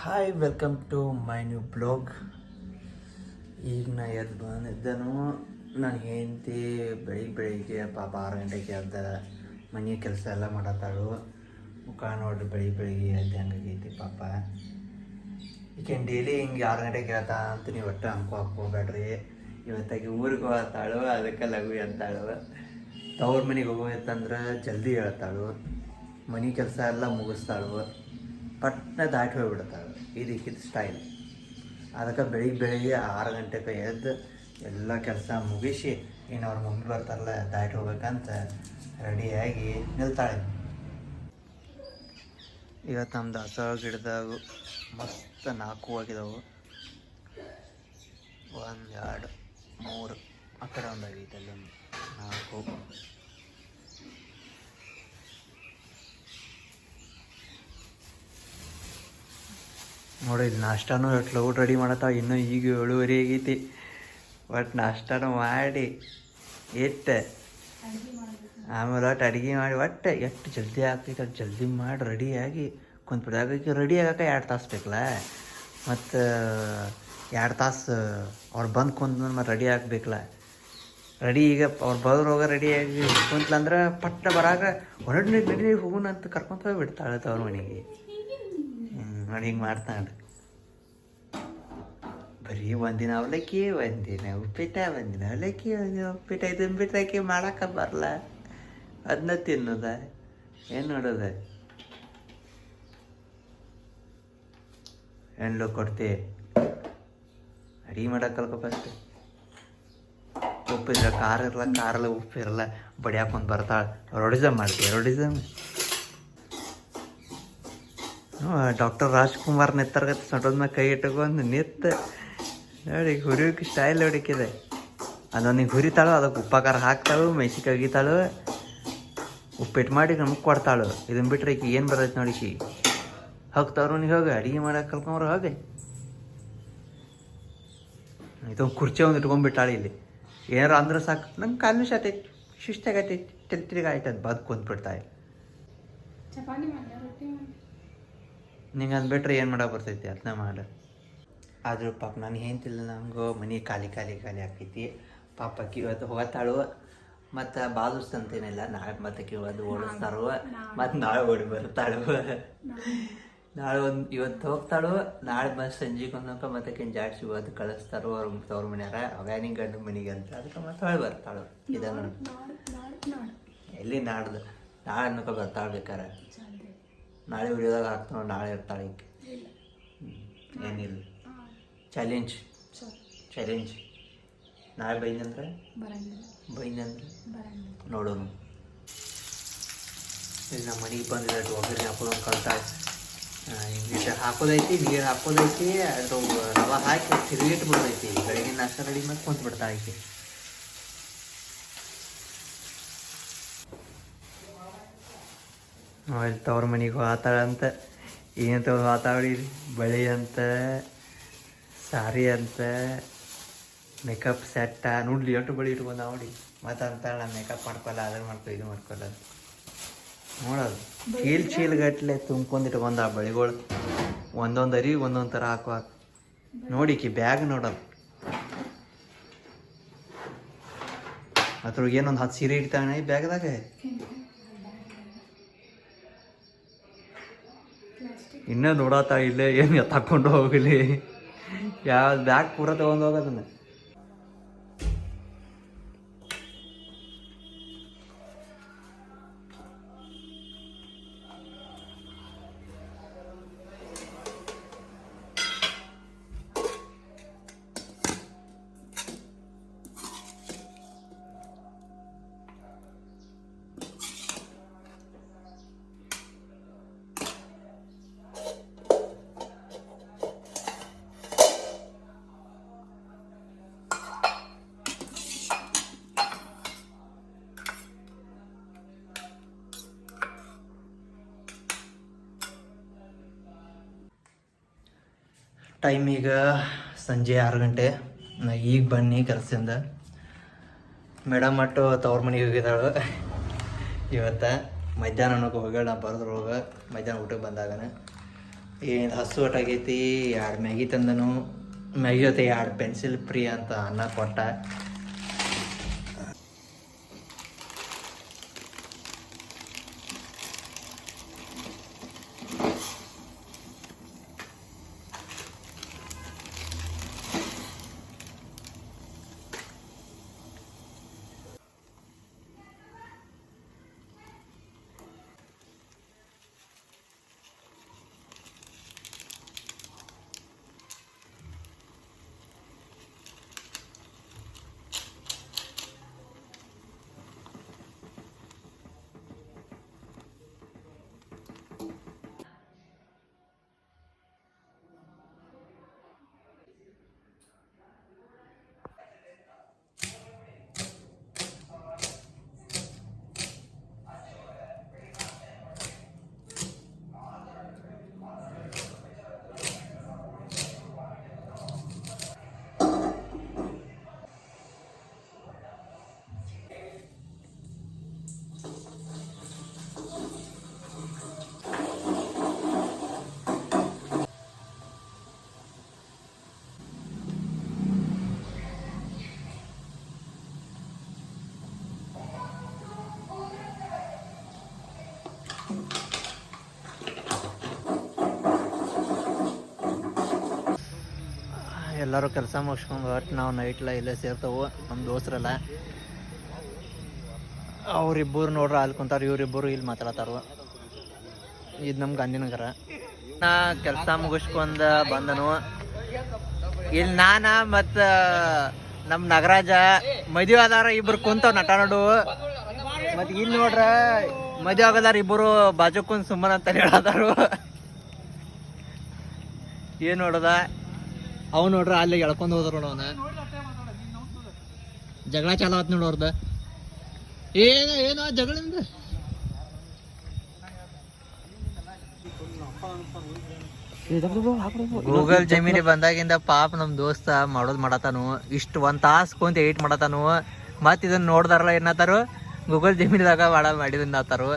Hi welcome to my new blog. ಈಗ ನಾ ಎದ್ದು ಬಂದಿದ್ದನು. ನಾನು ಹೆಂಡತಿ ಬೆಳಿಗ್ಗೆ ಪಾಪ 6 ಗಂಟೆಗೆ ಎದ್ದ ಮನೆ ಕೆಲಸ ಎಲ್ಲ ಮಾಡತ್ತಾಳು. ಮುಖ ನೋಡ್ರಿ ಬೆಳಿಗ್ಗೆ ಎದ್ದು ಹೆಂಗಾಗೈತಿ ಪಾಪ. ಈಗೇನು ಡೈಲಿ ಹಿಂಗೆ 6 ಗಂಟೆಗೆ ಹೇಳ್ತಾ ಅಂತ ನೀವು ಒಟ್ಟು ಹಾಕೋಬೇಡ್ರಿ. ಇವತ್ತಾಗಿ ಊರಿಗೆ ಹೋಗ್ತಾಳು, ಅದಕ್ಕೆ ಲಘು ಎದ್ದಾಳು. ತವ್ರ ಮನೆಗೆ ಹೋಗೋಯ್ತಂದ್ರೆ ಜಲ್ದಿ ಹೇಳ್ತಾಳು, ಮನೆ ಕೆಲಸ ಎಲ್ಲ ಮುಗಿಸ್ತಾಳು, ಪಟ್ನ ದಾಟಿ ಹೋಗ್ಬಿಡ್ತಾಳೆ. ಇದಕ್ಕಿದ ಸ್ಟೈಲ್. ಅದಕ್ಕೆ ಬೆಳಿಗ್ಗೆ 6 ಗಂಟೆಗೆ ಎದ್ದು ಎಲ್ಲ ಕೆಲಸ ಮುಗಿಸಿ ಇನ್ನು ಅವ್ರ ಮಮ್ಮಿ ಬರ್ತಾರಲ್ಲ ದಾಟಿ ಹೋಗ್ಬೇಕಂತ ರೆಡಿಯಾಗಿ ನಿಲ್ತಾಳೆ. ಇವತ್ತು ನಮ್ಮ ದಾಸವಾಳ ಗಿಡದಾಗ ಮಸ್ತ್ 4 ಆಗಿದಾವು. 1 2 3 ಆ ಕಡೆ ಒಂದಾಗೈತೆ, ಅಲ್ಲೊಂದು 4. ನೋಡಿ ನಾಷ್ಟಾನು ಎಷ್ಟು ಲೌಡ್ ರೆಡಿ ಮಾಡತ್ತಾವ. ಇನ್ನೂ ಈಗ 7:30 ಆಗೈತಿ. ಒಟ್ಟು ನಾಷ್ಟಾನು ಮಾಡಿ ಇಟ್ಟು ಆಮೇಲೆ ಒಟ್ಟು ಅಡುಗೆ ಮಾಡಿ ಒಟ್ಟು ಎಷ್ಟು ಜಲ್ದಿ ಆಗ್ತೈತೆ ಅಷ್ಟು ಜಲ್ದಿ ಮಾಡಿ ರೆಡಿಯಾಗಿ ಕುಂತ್ಬಿಡೋಕೆ. ರೆಡಿ ಆಗಕ್ಕೆ 2 ತಾಸು ಬೇಕಲ್ಲ. ಮತ್ತು 2 ತಾಸು ಅವ್ರು ಬಂದು ಕುಂತ ಮತ್ತು ರೆಡಿ ಆಗಬೇಕಲ್ಲ. ರೆಡಿ ಈಗ ಅವ್ರು ಬರೋವಾಗ ರೆಡಿಯಾಗಿ ಕುಂತ್ಲಂದ್ರೆ ಪಟ್ಟ ಬರಾಗ ಹೊರಡಿ ಹೋಗೋಣ ಅಂತ ಕರ್ಕೊಂತ ಹೋಗ್ಬಿಡ್ತಾಳೆ ಅವ್ರ ಮನೆಗೆ. ನೋಡಿ ಹಿಂಗೆ ಮಾಡ್ತಾಳೆ. ಬರೀ ಒಂದಿನ ಅವಲಕ್ಕಿ, ಒಂದಿನ ಉಪ್ಪಿಟ್ಟ, ಒಂದಿನ ಅವಲಕ್ಕಿ, ಒಂದಿನ ಉಪ್ಪಿಟ್ಟ. ಇದನ್ನು ಬಿಟ್ಟಾಕಿ ಮಾಡೋಕೆ ಬರಲ್ಲ. ಅದನ್ನ ತಿನ್ನೋದ ಏನು ನೋಡೋದ? ಹೆಣ್ಣು ಕೊಡ್ತಿ ಅಡುಗೆ ಮಾಡೋಕೆ ಕಲ್ಕೊ ಫಸ್ಟ್. ಉಪ್ಪಿದ್ರೆ ಖಾರ ಇರಲ್ಲ, ಖಾರಲ್ಲ ಉಪ್ಪು ಇರಲ್ಲ, ಬಡಿ ಹಾಕೊಂಡು ಬರ್ತಾಳೆ. ರೊಡಿಸಮ್ ಮಾಡ್ತೀವಿ, ರೊಡಿಸಮ್. ಡಾಕ್ಟರ್ ರಾಜ್ಕುಮಾರ್ ನಿತ್ತರ್ಗತ್ತೆ ಸೊಂಟದ ಮ್ಯಾಗ ಕೈ ಇಟ್ಕೊಂಡು ನಿತ್ತು ನೋಡಿ ಹುರಿಯೋಕೆ ಸ್ಟೈಲ್ ಹೊಡಿಕಿದೆ. ಅದೊಂದು ಹುರಿತಾಳು, ಅದಕ್ಕೆ ಉಪ್ಪಾಕಾರ ಹಾಕ್ತಾಳು, ಮೆಣಸಿನ್ಕಾಯಿ ಒಗಿತಾಳು, ಉಪ್ಪಿಟ್ಟು ಮಾಡಿ ನಮಗೆ ಕೊಡ್ತಾಳು. ಇದನ್ನು ಬಿಟ್ರೆ ಈಕಿ ಏನು ಬರ್ತೈತೆ ನೋಡಿಕಿ. ಹೋಗ್ತಾವ್ರು ನೀನು ಹೋಗಿ ಅಡುಗೆ ಮಾಡೋಕೆ ಕಲ್ಕೊಂಡ್ರು ಹೋಗಿ. ಇದೊಂದು ಕುರ್ಚಿ ಒಂದು ಇಟ್ಕೊಂಡ್ಬಿಟ್ಟಾಳೆ ಇಲ್ಲಿ. ಏನಾರು ಅಂದ್ರೆ ಸಾಕು, ನಂಗೆ ಕಾಲು ಶಾತೈತಿ, ಶಿಸ್ತಾಗೈತಿ, ತಿರ್ಗ ಆಯ್ತದ ಬದು ಕುಂತ್ಬಿಡ್ತಾಳೆ. ನಿಂಗೆ ಅಂದ್ಬಿಟ್ರೆ ಏನು ಮಾಡೋಕೆ ಬರ್ತೈತಿ ಅದನ್ನ ಮಾಡು. ಆದರೂ ಪಾಪ ನಾನು ಏನ್ತಿಲ್ಲ, ನಮಗೂ ಮನೆ ಖಾಲಿ ಆಕೈತಿ. ಪಾಪಕ್ಕೆ ಇವತ್ತು ಹೋಗತ್ತಾಳು. ಮತ್ತು ಬಾದುಸ್ತಂತೇನಿಲ್ಲ, ನಾಳೆ ಮತ್ತೆ ಇವತ್ತು ಓಡಿಸ್ತಾಳು, ಮತ್ತು ನಾಳೆ ಓಡಿ ಬರ್ತಾಳು. ನಾಳೆ ಇವತ್ತು ಹೋಗ್ತಾಳು, ನಾಳೆ ಬಂದು ಸಂಜೆಗೆ ಒಂದಪ್ಪ ಮತ್ತೆ ಜಾಡ್ಸಿ ಇವತ್ತು ಕಳಿಸ್ತಾರೋ ಅವ್ರ ಮನೆಯಾರ ಅವ್ಯಾನಿ ಗಂಡು ಮನೆಗೆ ಅಂತ. ಅದಕ್ಕೆ ಮತ್ತೆ ಹೊಳೆ ಬರ್ತಾಳು. ಇದನ್ನು ಎಲ್ಲಿ ನಾಡ್ದು ನಾಳೆ ಅನ್ನೋಕೆ ಬರ್ತಾಳೆ. ಬೇಕಾರೆ ನಾಳೆ ವಿಡಿಯೋದಾಗ ಹಾಕ್ತಾವ, ನಾಳೆ ಇರ್ತಾಳೆ ಈಗ. ಏನಿಲ್ಲ, ಚಾಲೆಂಜ್ ನಾಳೆ ಬೈದಂದ್ರೆ ನೋಡೋಣ. ಇಲ್ಲಿ ನಮ್ಮ ಮನೆಗೆ ಬಂದಿದ್ದು ಒಗ್ಗರಣೆ ಹಾಕೋದು ಕಲ್ತಾಳೆ. ಇಂಗ್ಲೀಷ್ ಹಾಕೋದೈತಿ, ನೀರು ಹಾಕೋದೈತಿ, ಅದು ರವೆ ಹಾಕಿ ತಿರುಗಿಟ್ಟು ಬಿಡೋದೈತಿ. ಬೆಳಗಿನ ನಾಷ್ಟ ರೆಡಿ ಮಾಡಿ ಕುಂತು ಬಿಡ್ತಾ ಐತಿ. ಇಲ್ಲಿ ತವ್ರ ಮನೆಗೆ ಹೋಗ್ತಾಳಂತ. ಏನಂತ ಮಾತಾಡಿ ಬಳೆ ಅಂತ, ಸಾರಿ ಅಂತ, ಮೇಕಪ್ ಸೆಟ್ಟ ನೋಡ್ಲಿ ಎಷ್ಟು ಬಳಿ ಇಟ್ಕೊಂಡ ನೋಡಿ. ಮತ್ತು ಅಂತಾಳೆ ನಾನು ಮೇಕಪ್ ಮಾಡ್ಕೊಲ್ಲ, ಅದನ್ನು ಮಾಡ್ಕೊ, ಇದು ಮಾಡ್ಕೊಲ್ಲ. ನೋಡೋದು ಚೀಲ್ ಗಟ್ಲೆ ತುಂಬ್ಕೊಂಡು ಇಟ್ಕೊಂಡ ಆ ಬಳಿಗಳು. ಒಂದೊಂದು ಅರಿ ಒಂದೊಂದು ಥರ ಹಾಕುವ ನೋಡಿಕಿ ಬ್ಯಾಗ್ ನೋಡೋದು. ಅದ್ರೊಳಗೆ ಏನೊಂದು 10 ಸೀರೆ ಇಡ್ತಾಳೆ ಈ ಬ್ಯಾಗ್ದಾಗ. ಇನ್ನೂ ನೋಡತ್ತ ಇಲ್ಲೇ ಏನು ತಕೊಂಡು ಹೋಗಲಿ. ಯಾವ ಬ್ಯಾಗ್ ಪೂರ ತೊಗೊಂಡು ಹೋಗೋದನ್ನ. ಟೈಮ್ ಈಗ ಸಂಜೆ 6 ಗಂಟೆ. ನಾ ಈಗ ಬನ್ನಿ ಕೆಲಸದಿಂದ. ಮೇಡಮ್ ಮಟ್ಟು ತವ್ರ ಮನೆಗೆ ಹೋಗಿದ್ದಾಳು ಇವತ್ತು. ಮಧ್ಯಾಹ್ನ ಹೋಗ್ಯಾಳ. ನಾ ಬರೋದ್ರೊಳಗೆ ಮಧ್ಯಾಹ್ನ ಊಟಕ್ಕೆ ಬಂದಾಗನ ಏನು ಹಸು ಒಟ್ಟಾಗೈತಿ. 2 ಮ್ಯಾಗಿ ತಂದನು. ಮ್ಯಾಗಿ ಜೊತೆ 2 ಪೆನ್ಸಿಲ್ ಫ್ರೀ ಅಂತ ಅನ್ನ ಕೊಟ್ಟ. ಎಲ್ಲರೂ ಕೆಲಸ ಮುಗಿಸ್ಕೊಂಡು ಒಟ್ಟು ನಾವು ನೈಟ್ಲ ಇಲ್ಲೇ ಸೇರ್ತವು. ನಮ್ಮ ದೋಸ್ತರೆಲ್ಲ ಅವ್ರಿಬ್ಬರು ನೋಡ್ರಿ ಅಲ್ಲಿ ಕುಂತಾರ, ಇವರಿಬ್ಬರು ಇಲ್ಲಿ ಮಾತಾಡತ್ತಾರ. ಇದು ನಮ್ಮ ಗಾಂಧಿನಗರ. ನಾ ಕೆಲಸ ಮುಗಿಸ್ಕೊಂಡ ಬಂದನು. ಇಲ್ಲಿ ಮತ್ತು ನಮ್ಮ ನಗರಾಜ ಮದುವೆ ಆದಾರ ಇಬ್ಬರು ಕುಂತವ್ ನಟ ನೋಡು. ಮತ್ತು ಇಲ್ಲಿ ನೋಡ್ರ ಮದುವೆ ಆಗದಾರ ಇಬ್ಬರು ಬಾಜು ಕುಂತ್ ಸುಮ್ಮನ ಅಂತ ಹೇಳದಾರು. ಏನು ನೋಡದ ಅವ್ ನೋಡ್ರ ಅಲ್ಲಿ ಎಳ್ಕೊಂಡು ಹೋದ್ರ ನೋಡ. ಅವನ ಜಗಳ ಚಾಲು ಆತ್ ನೋಡ ಅವ್ರದ. ಏನೋ ಜಗಳಿಂದ ಗೂಗಲ್ ಜಮೀನಿ ಬಂದಾಗಿಂದ ಪಾಪ ನಮ್ ದೋಸ್ತ ಮಾಡತಾನು. ಇಷ್ಟು 1 ತಾಸು ಕುಂತ ಏಟ್ ಮಾಡತಾನು. ಮತ್ ಇದನ್ನ ನೋಡ್ದಾರಲ್ಲ ಏನತ್ತಾರು, ಗೂಗಲ್ ಜಮೀನಿದಾಗ ಮಾಡಿದನ್ನ ಆತಾರು.